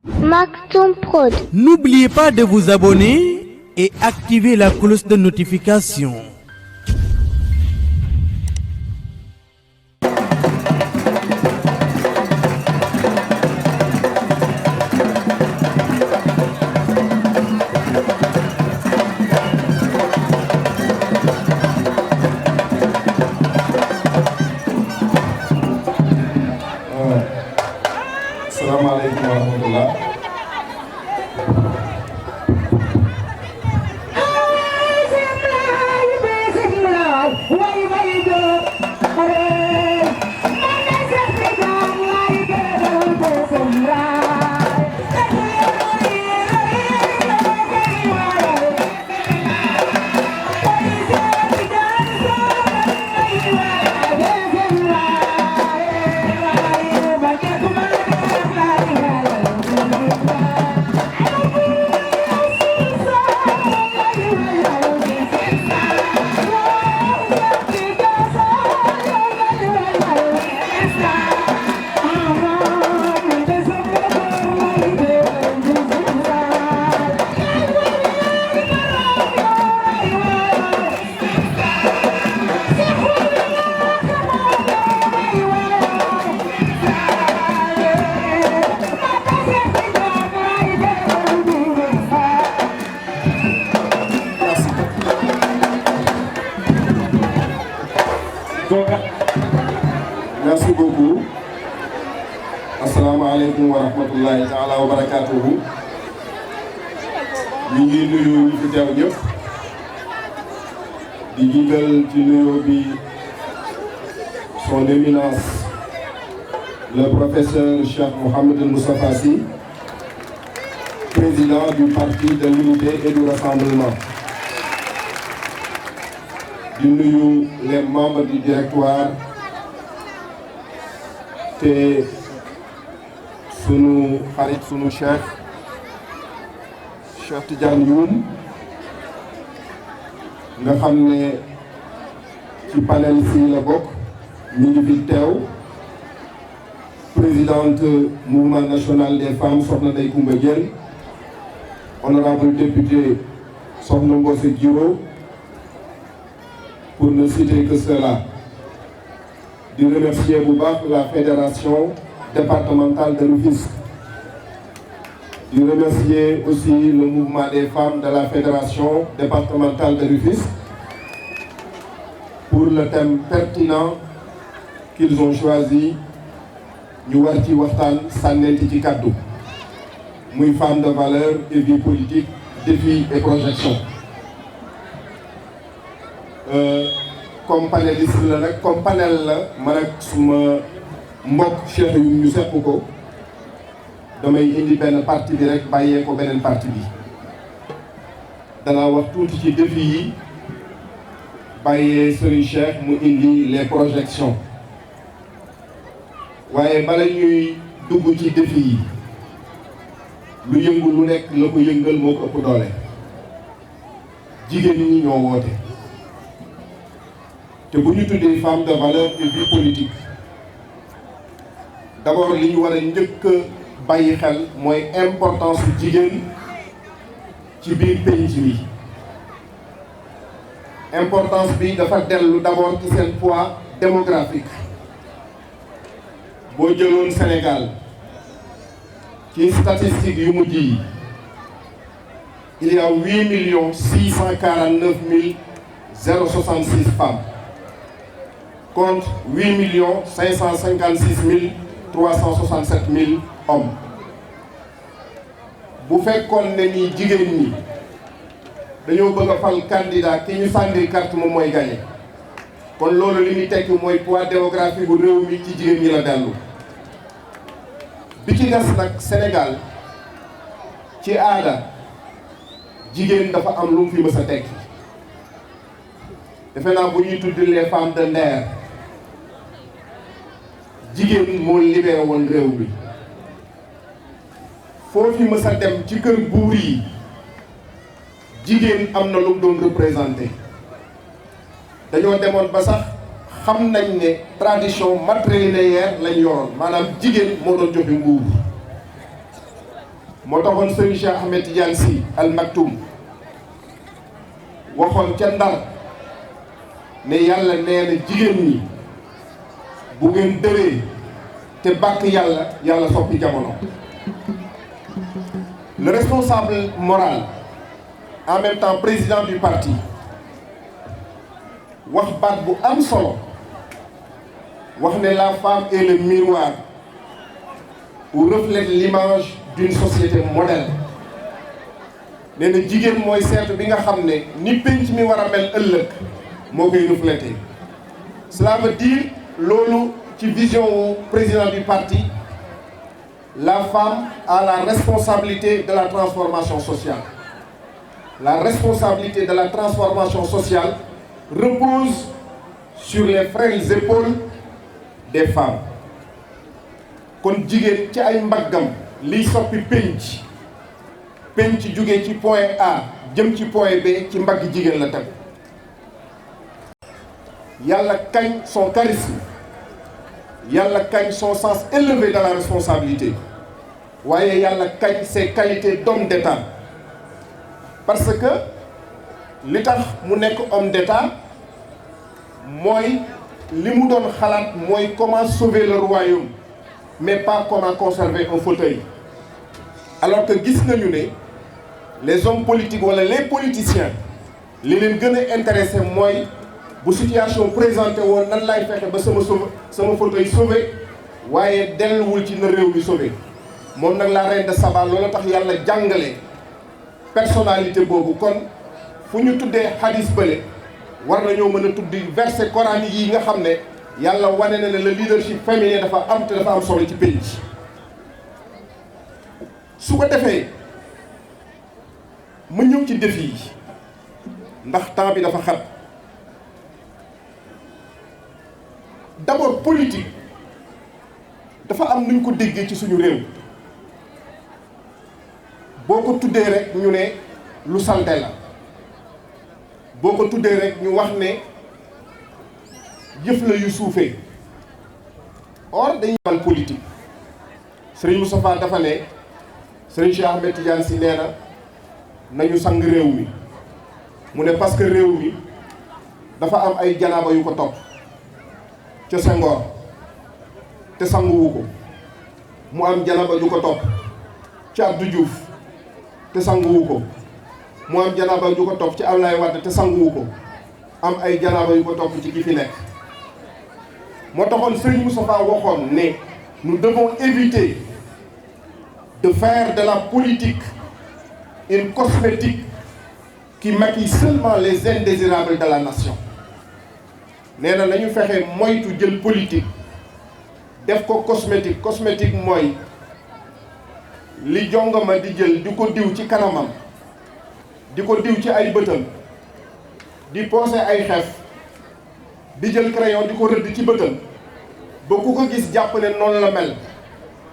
Maktoum Prod. N'oubliez pas de vous abonner et activer la cloche de notification. Assalamualaikum warahmatullah. Merci beaucoup. Assalamualaikum warahmatullahi taala wabarakatuh. Ñu ngi nuyu ñi fi teew ñëpp di jiital ci nuyoo bi son éminence le professeur Cheikh Mouhamed Moustapha Sy, président du parti de l'unité et du rassemblement. Di nuyu les membres du directoire te sunu xarit sunu Cheikh Tidiane Youm nga xam ne ci panel fii la bokk ñu ngi fi teew présidente mouvement national des femmes Soxna Ndeye Koumba Diène, honorable député Soxna Mbose Djiro, pour ne citer que cela. De remercier bu baax la fédération départementale de Rufisque. De remercier aussi le mouvement des femmes de la fédération départementale de Rufisque pour le thème pertinent qu'ils ont choisi. Ñu war ci waxtaan sànnenti ci kàddu muy femme de valeur et vie politique, défis et projections. Comme panéliste la nag comme panel la man ak suma mbokk Cheikh yu ñu seq ko damay indi benn partie bi rek bàyyee ko beneen partie bi danaa wax tuuti ci défi yi bàyyee Serigne Cheikh mu indi les projections. waaye bala ñuy dugg ci défi yi lu yëngu lu nekk la ko yëngal moo ko ëpp doole jigéen ñi ñoo woote. te bu ñu tuddee femme de valeur et vie politique d'abord li ñu war a njëkk a bàyyi xel mooy importance su jigéen ci biir penc mi. importance bi dafa dellu d'abord ci seen poids démographique. boo jëloon Sénégal ci statistiques yu mujj yi il y a 8 649 066 femmes. contre 8 556 367 hommes. bu fekkoon ne ni jigéen ñi dañoo bëgg a fal candidat ki ñu sànni carte moom mooy gagné kon loolu li muy tekki mooy poids démographique bu réew mi ci jigéen ñi la dellu. bi ci des nag Sénégal ci aada jigéen dafa am lu mu fi mës a tekki defe naa bu ñuy tudd les femmes de Nder jigéen moo libéré woon réew mi foo fi mës a dem ci kër buur yi jigéen am na lu mu doon représenté. dañoo demoon ba sax xam nañ ne tradition matrilinéaire lañ yoroon maanaam jigéen moo doon joxe nguur moo taxoon Serigne Cheikh Ahmed Tidiane Sy Al Maktoum waxoon ca Ndar ne yàlla nee na jigéen ñi bu ngeen dëree te bàkk yàlla yàlla soppi jamono. Le responsable moral en même temps président du parti wax baat bu am solo wax ne la femme est le miroir où reflète l'image d'une société modèle. nee na jigéen mooy seetu bi nga xam ne ni penc mi war a mel ëllëg moo koy refléter. Cela veut dire loolu ci vision wu président du parti, la femme a la responsabilité de la transformation sociale. La responsabilité de la transformation sociale repose sur les frêles épaules des femmes. kon jigéen ci ay mbaggam liy soppi penc jóge ci point A jëm ci point B ci mbagg jigéen la tegu. yàlla kañ son charisme, yàlla kañ son sens élevé de la responsabilité, waaye yàlla kañ ses qualités d'homme d'État. parce que li tax mu nekk homme d'État mooy li mu doon xalaat mooy comment sauver le royaume, mais pas comment conserver un fauteuil. alors que gis nañu ne les hommes politiques wala les politiciens li leen gën a intéressé mooy bu situation présenté woon nan laay fexe ba sama fauteuil sauvé, waaye delluwul ci na réew mi sauvé. moom nag la reine de Saba loolu tax yàlla jàngale personnalité boobu. kon fu ñu tuddee hadis bële war nañoo mën a tuddi verset coranique yi nga xam ne yàlla wane na ne le leadership féminin dafa am te dafa am solo ci pays. su ko defee ma ñëw ci défi yi ndax temps bi dafa xat. d'abord politique dafa am nuñ ko déggee ci suñu réew. boo ko tuddee rek ñu ne lu salte la, boo ko tuddee rek ñu wax ne jëf la yu suufee. or dañuy bal politique. Serigne Moustapha dafa ne Serigne Cheikh Ahmed Tidiane Sy nee na nañu sang réew mi. mu ne parce que réew mi dafa am ay janaaba yu ko topp ca Senghor te sanguwu ko, mu am janaaba yu ko topp ci Abdou Diouf te sanguwu ko, mu am janaaba yu ko topp ci Abdoulaye Wade te sanguwu ko, am ay janaaba yu ko topp ci ki fi nekk. moo taxoon Serigne Moustapha waxoon ne nous devons éviter de faire de la politique une cosmétique qui maquille seulement les indésirables de la nation. nee na nañu fexe moytu jël politique def ko cosmétique. cosmétique mooy li jongama di jël di ko diw ci kanamam, di ko diw ci ay bëtam, di poosé ay xef, di jël crayon di ko rëdd ci bëtam ba ku ko gis jàpp ne noonu la mel,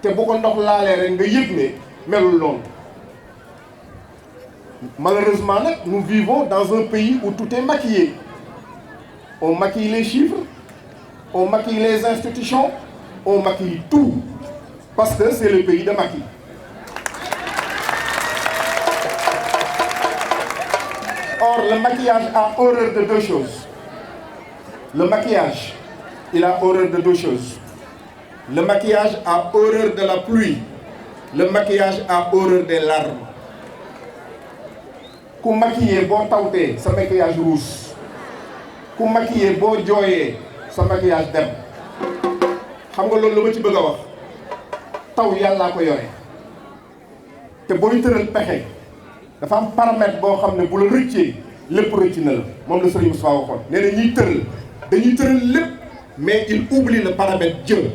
te bu ko ndox laalee rek nga yëg ne melul noonu. Malheureusement nag nous vivons dans un pays où tout est maquillé. On maquille les chiffres, on maquille les institutions, on maquille tout, parce que c'est le pays de maquis. Or, le maquillage a horreur de deux choses. Le maquillage, il a horreur de deux choses. Le maquillage a horreur de la pluie. Le maquillage a horreur des larmes. Ku maquillé boo tawtee sa maquillage rouge. Ku maquillé boo jooyee sa maquillage dem. xam nga loolu la ma ci bëgg a wax. taw yàllaa ko yore. te booy tëral pexe dafa am paramètre boo xam ne bu la rëccee lépp rëcc na la moom la Serigne Moustapha waxoon. nee na ñiy tëral dañuy tëral lépp mais il oublie le paramètre Dieu.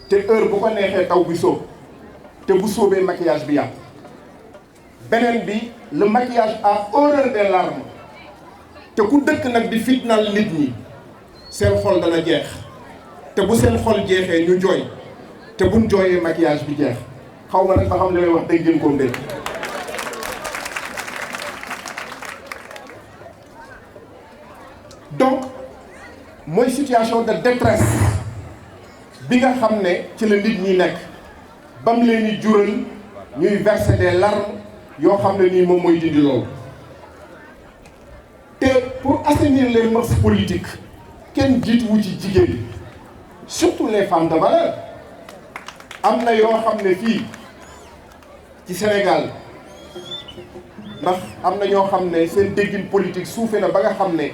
te heure bu ko neexee taw bi sóob te bu sóobee maquillage bi yàqu. beneen bi le maquillage a horreur des larmes. te ku dëkk nag di fitnaal nit ñi seen xol dana jeex te bu seen xol jeexee ñu jooy te buñ jooyee maquillage bi jeex. xaw ma nag ba xam li may wax dégg ngeen ko mbir. donc mooy situation de détresse bi nga xam ne ci la nit ñi nekk bam leen di jural ñuy verser des larmes yoo xam ne nii moom mooy dindi loolu. te pour assainir les mœurs politiques kenn jiituwu ci jigéen surtout les femmes de valeur. am na yoo xam ne fii ci Sénégal ndax am na ñoo xam ne seen déggin politique suufe na ba nga xam ne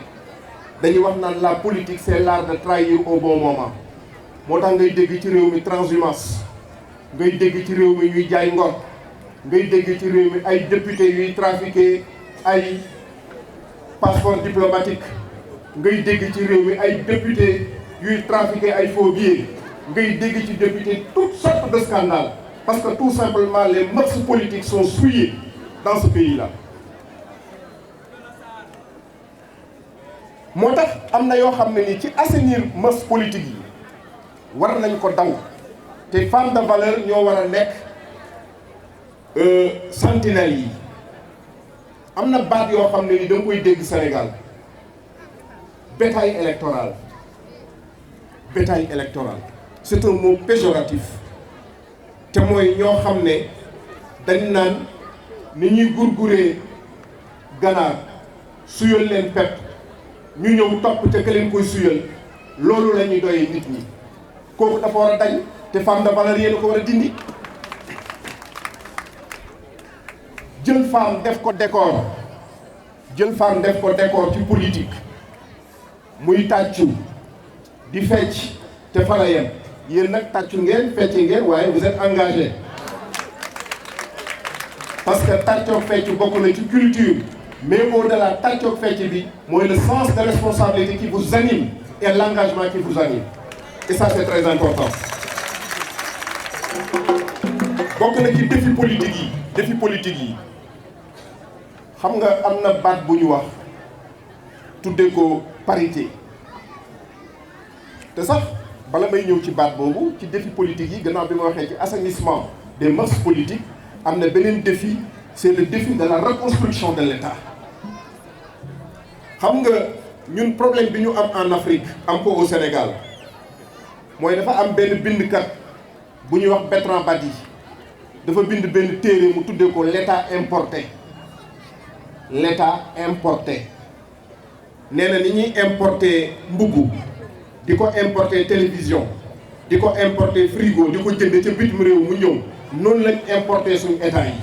dañuy wax naan la politique c'est l'art de trahir au bon moment. moo tax ngay dégg ci réew mi transhumance, ngay dégg ci réew mi ñuy jaay ngor, ngay dégg ci réew mi ay député yuy trafiquer ay passeport diplomatique, ngay dégg ci réew mi ay député yuy trafiquer ay faux billets, ngay dégg ci député toutes sortes de scandales parce que tout simplement les mœurs politiques sont souillées dans ce pays-là. moo tax am na yoo xam ne ni ci assainir mœurs politique yi war nañ ko daw te femmes de valeur ñoo war a nekk sentinelles yi. am na baat yoo xam ne ni da nga koy dégg Sénégal bétail électoral. bétail électoral c'est un mot péjoratif te mooy ñoo xam ne dañ naan ni ñuy gurguree ganaar suyal leen pepp ñu ñëw topp te ka leen koy suyal loolu la ñuy doyee nit ñi kooku dafa war a dañ te femme de valeur yéen ko war a dindi. jël femme def ko décor ci politique muy tàccu di fecc te fa la yem yéen nag tàccu ngeen fecc ngeen waaye vous êtes engagé parce que tàccoog fecc bokk na ci culture mais au-delà tàccoog fecc bi mooy le sens de responsabilité qui vous anime et l'engagement qui vous anime et ça c'est très important. bokk na ci défi politique yi xam nga am na baat bu ñu wax tuddee ko parité te sax bala may ñëw ci baat boobu ci défi politique yi gannaaw bi ma waxee ci assainissement des mœurs politiques am na beneen défi c'est le défi de la reconstruction de l'État. xam nga ñun problème bi ñu am en Afrique am ko au Sénégal mooy dafa am benn bindkat bu ñuy wax Bertrand Badi dafa bind benn téere mu tuddee ko l'État importé. L'État importé nee na ni ñuy importer mbubb di ko importer télévision di ko importer frigo di ko jënd ca bitim réew mu ñëw noonu lañ importer suñu état yi.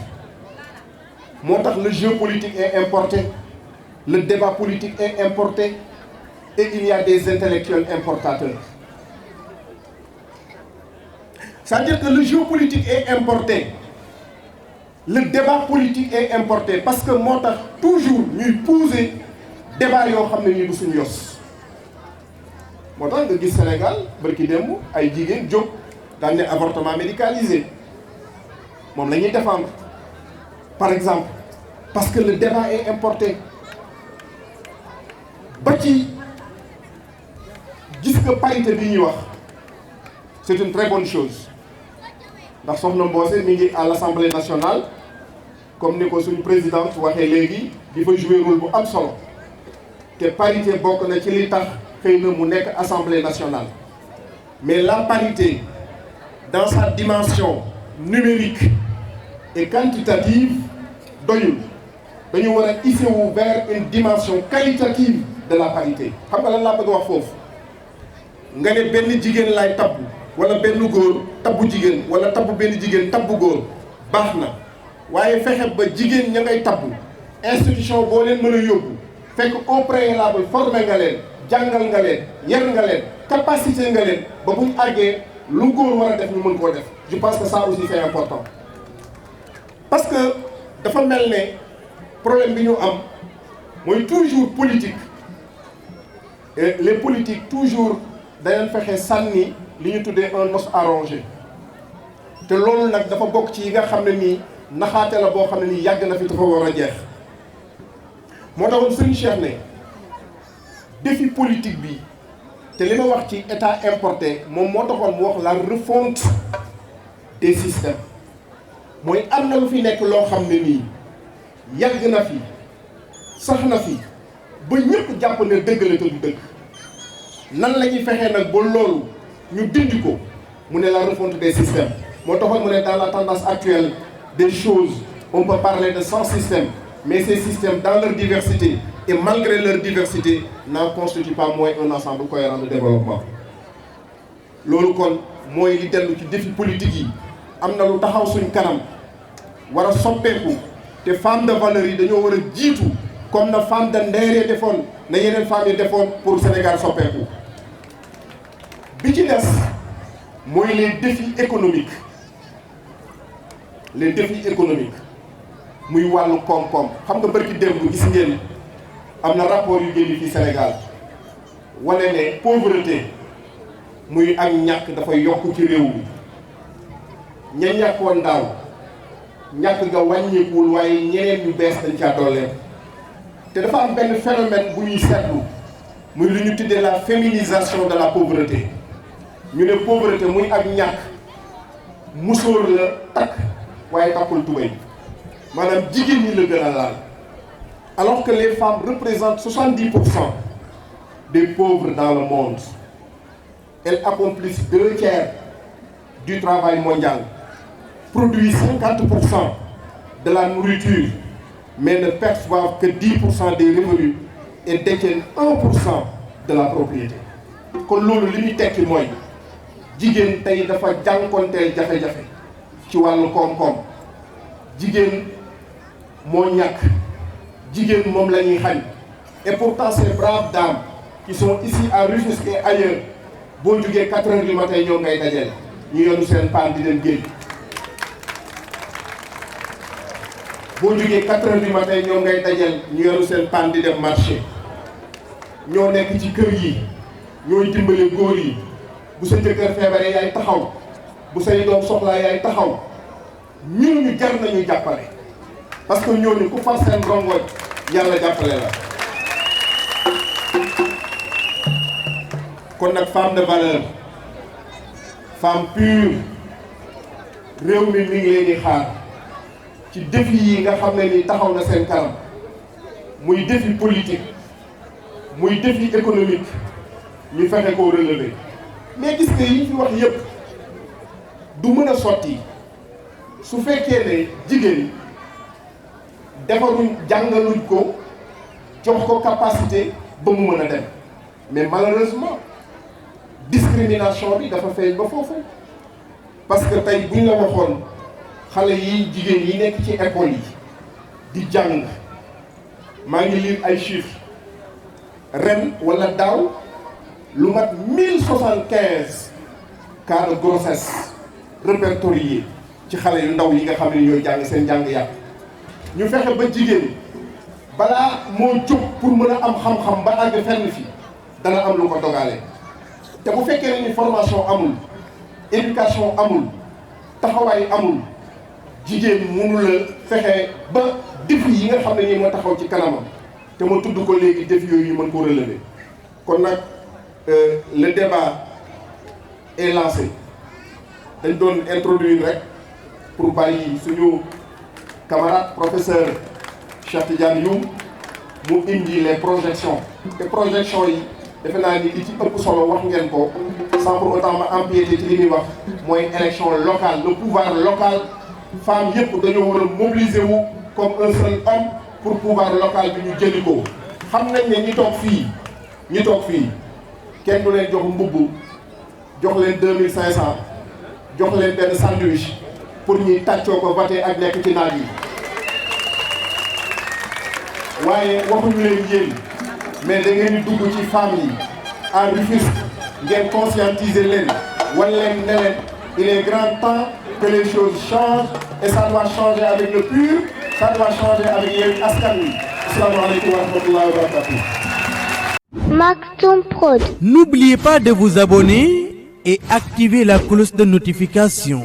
moo tax le jeu politique est importé, le débat politique est importé et il y a des intellectuels importateurs. C'est-à-dire que le jeu politique est importé. Le débat politique est importé parce que moo tax toujours ñuy poser débat yoo xam ne nii du suñu yos moo tax nga gis Sénégal barki démb ay jigéen jóg daan ne avortement médicalisé moom la ñuy défendre par exemple parce que le débat est importé ba ci gis nga parité bi ñuy wax c'est une très bonne chose ndax soxna Mbossé mi ngi à l'Assemblée nationale comme ni ko suñu présidente waxee léegi di fa jouer rôle bu am solo te parité bokk na ci li tax xëy na mu nekk Assemblée nationale mais la parité dans sa dimension numérique et quantitative doyul dañu war a hisser wu vers une dimension qualitative de la parité. xam nga lan laa bëgg wax foofu nga ne benn jigéen laay tabbu wala benn góor tabbu jigéen wala tabbu benn jigéen tabbu góor baax na waaye fexe ba jigéen ña ngay tabbu institution boo leen mën a yóbbu fekk au préalable formé nga leen jàngal nga leen yar nga leen capacité nga leen ba buñ àggee lu góor war a def ñu mën koo def. je pense que ça aussi c'est important parce que dafa mel ne problème bi ñu am mooy toujours politique et les politiques toujours dañu fexe sànni li ñu tuddee un os à ronger te loolu nag dafa bokk ci yi nga xam ne nii naxaate la boo xam ne nii yàgg na fi dafa war a jeex moo taxoon Serigne Cheikh ne défi politique bi te li ma wax ci état importé moom moo taxoon mu wax la refonte des systèmes mooy am na lu fi nekk loo xam ne nii yàgg na fi sax na fi ba ñëpp jàpp ne dëgg la te du dëgg nan la ñuy fexee nag ba loolu ñu dindi ko mu ne la refonte des systèmes moo taxoon mu ne dans la tendance actuelle des choses on peut parler de 100 systèmes mais ces systèmes dans leur diversité et malgré leur diversité n'en constituent pas moins un ensemble cohérent de développement. loolu kon mooy li dellu ci défi politique yi am na lu taxaw suñ kanam war a soppeeku te femme de valeur yi dañoo war a jiitu comme na femme de Ndeere defoon na yeneen femmes yi defoon pour Sénégal soppeeku. bi ci des mooy les défis économiques muy wàllu koom-koom xam nga bërki démb gis ngeen am na rapport yu génn fii Sénégal wane ne pauvreté muy ak ñàkk dafay yokk ci réew mi ña ñàkkoon daaw ñàkk nga wàññeekuwul waaye ñeneen ñu bees dañ caa dooleem te dafa am benn phénomène bu ñuy seetlu muy lu ñu tuddee la féminisation de la pauvreté ñu ne pauvreté muy ak ñàkk musóor la takk waaye takkul tubéy maanaam jigéen ñi la gën a laal alors que les femmes représentent 70% des pauvres dans le monde. Elles accomplissent 2/3 du travail mondial, produisent 50% de la nourriture, mais ne perçoivent que 10% des revenus et détiennent 1% de la propriété. kon loolu li muy tekki mooy jigéen tey dafa jànkonteel jafe-jafe ci wàllu koom-koom jigéen moo ñàkk jigéen moom la ñuy xañ et pourtant ces braves dames qui sont ici à Rufisque et ailleurs boo jugee 4 heures du matin ñoo ngay dajeel ñu yonu seen paan di dem géej boo jugee 4 heures du matin ñoo ngay dajeel ñu yonu seen paan di dem marché ñoo nekk ci kër yi ñooy dimbale góor yi bu sa jëkkër feebaree yaay taxaw bu say doom soxlaa yaay taxaw ñooñu jar nañu jàppale parce que ñooñu ku far seen rongoñ yàlla jàppale la. kon nag femme de valeur femme pure réew mi ngi leen di xaar ci défi yi nga xam ne ni taxaw na seen kanam muy défi politique muy défi économique ñu fexe koo relever mais gis nga yi fi wax yépp du mën a sotti su fekkee ne jigéen defaruñ jàngaluñ ko jox ko capacité ba mu mën a dem mais malheureusement discrimination bi dafa feeñ ba foofu parce que tey buñ la waxoon xale yi jigéen yi nekk ci école yi di jàng maa ngi lire ay chiffres ren wala daaw lu mat 1075 cas de grossesse répertoriés ci xale yu ndaw yi nga xam ne ñooy jàng seen jàng yàq ñu fexe ba jigéen balaa moo jóg pour mën a am xam-xam ba àgg fenn fi dana am lu ko dogale te bu fekkee ne ni formation amul éducation amul taxawaay amul jigéen mënu la fexe ba défi yi nga xam ne nii moo taxaw ci kanamam te ma tudd ko léegi défi yooyu mën ko relever kon nag le débat est lancé dañ doon introduire rek pour bàyyi suñu camarade professeur Cheikh Tidiane Youm mu indi les projections te projections yi defe naa ni li ci ëpp solo wax ngeen ko sans pour autant ma empiéter ci li muy wax mooy élection locale le pouvoir local femmes yëpp dañoo war a mobiliser wu comme un seul homme pour pouvoir local bi ñu jëli ko xam nañ ne ñi toog fii kenn du leen jox mbubb jox leen 2500 jox leen benn sandwich pour ñuy tàccoo ko voté ak nekk ci naaj yi waaye waxuñu leen yéen mais da ngeen di dugg ci femmes yi en Rufisque ngeen conscientiser leen wan leen ne leen il est grand temps que les choses changent et ça doit changer avec le PUR, ça doit changer avec Yewwi Askan Wi. Asalaamaaleykum wa rahmatullahi wa barakatuh. Maktoum Prod. N'oubliez pas de vous abonner et activer la cloche de notification.